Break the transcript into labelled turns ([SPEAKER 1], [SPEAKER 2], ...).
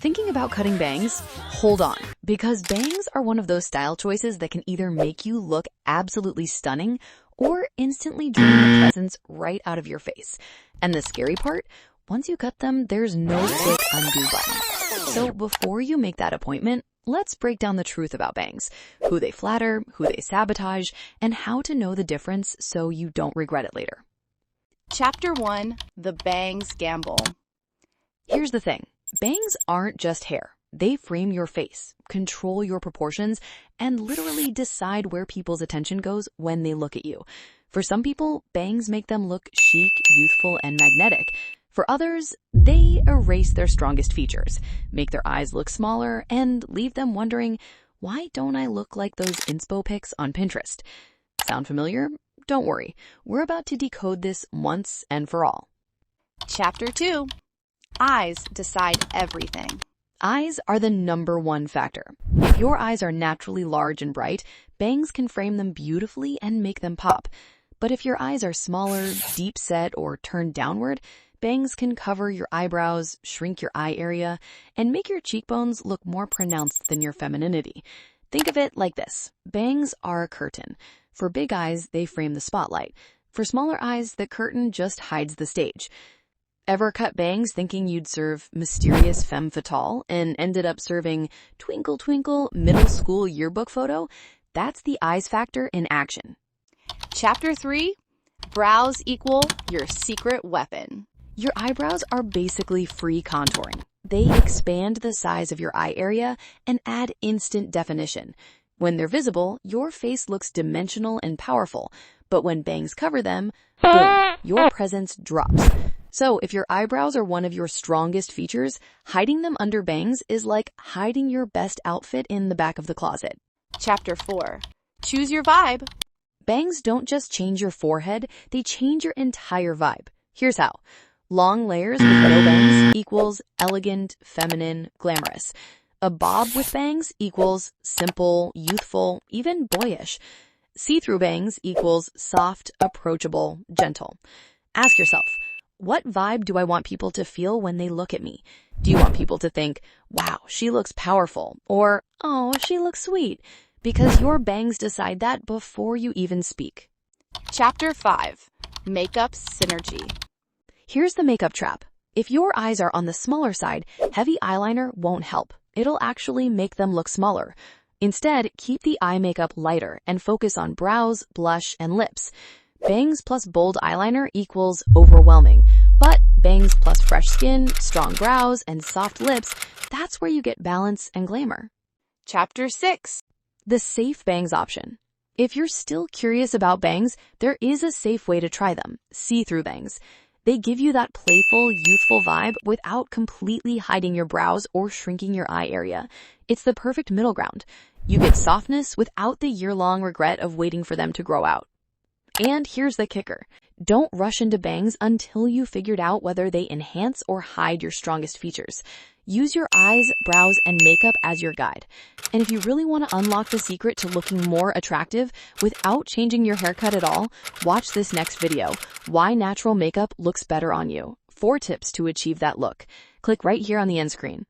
[SPEAKER 1] Thinking about cutting bangs? Hold on, because bangs are one of those style choices that can either make you look absolutely stunning or instantly drain the presence right out of your face. And the scary part? Once you cut them, there's no quick undo button. So before you make that appointment, let's break down the truth about bangs, who they flatter, who they sabotage, and how to know the difference so you don't regret it later.
[SPEAKER 2] Chapter 1: The Bangs Gamble.
[SPEAKER 1] Here's the thing. Bangs aren't just hair. They frame your face, control your proportions, and literally decide where people's attention goes when they look at you. For some people, bangs make them look chic, youthful, and magnetic. For others, they erase their strongest features, make their eyes look smaller, and leave them wondering, why don't I look like those inspo pics on Pinterest? Sound familiar? Don't worry. We're about to decode this once and for all.
[SPEAKER 2] Chapter 2: Eyes decide everything.
[SPEAKER 1] Eyes are the #1 factor. If your eyes are naturally large and bright, bangs can frame them beautifully and make them pop. But if your eyes are smaller, deep set, or turned downward, bangs can cover your eyebrows, shrink your eye area, and make your cheekbones look more pronounced than your femininity. Think of it like this. Bangs are a curtain. For big eyes, they frame the spotlight. For smaller eyes, the curtain just hides the stage. Ever cut bangs thinking you'd serve mysterious femme fatale and ended up serving twinkle twinkle middle school yearbook photo? That's the eyes factor in action.
[SPEAKER 2] Chapter 3: Brows equal your secret weapon.
[SPEAKER 1] Your eyebrows are basically free contouring. They expand the size of your eye area and add instant definition. When they're visible, your face looks dimensional and powerful, but when bangs cover them, boom, your presence drops. So if your eyebrows are one of your strongest features, hiding them under bangs is like hiding your best outfit in the back of the closet.
[SPEAKER 2] Chapter 4: Choose your vibe.
[SPEAKER 1] Bangs don't just change your forehead, they change your entire vibe. Here's how. Long layers with no bangs equals elegant, feminine, glamorous. A bob with bangs equals simple, youthful, even boyish. See-through bangs equals soft, approachable, gentle. Ask yourself, what vibe do I want people to feel when they look at me? Do you want people to think, wow, she looks powerful, or, oh, she looks sweet? Because your bangs decide that before you even speak.
[SPEAKER 2] Chapter 5: Makeup Synergy.
[SPEAKER 1] Here's the makeup trap. If your eyes are on the smaller side, heavy eyeliner won't help. It'll actually make them look smaller. Instead, keep the eye makeup lighter and focus on brows, blush, and lips. Bangs plus bold eyeliner equals overwhelming. But bangs plus fresh skin, strong brows, and soft lips, that's where you get balance and glamour.
[SPEAKER 2] Chapter 6:
[SPEAKER 1] The safe bangs option. If you're still curious about bangs, there is a safe way to try them. See-through bangs. They give you that playful, youthful vibe without completely hiding your brows or shrinking your eye area. It's the perfect middle ground. You get softness without the year-long regret of waiting for them to grow out. And here's the kicker. Don't rush into bangs until you figured out whether they enhance or hide your strongest features. Use your eyes, brows, and makeup as your guide. And if you really want to unlock the secret to looking more attractive without changing your haircut at all, watch this next video, Why Natural Makeup Looks Better on You. 4 tips to achieve that look. Click right here on the end screen.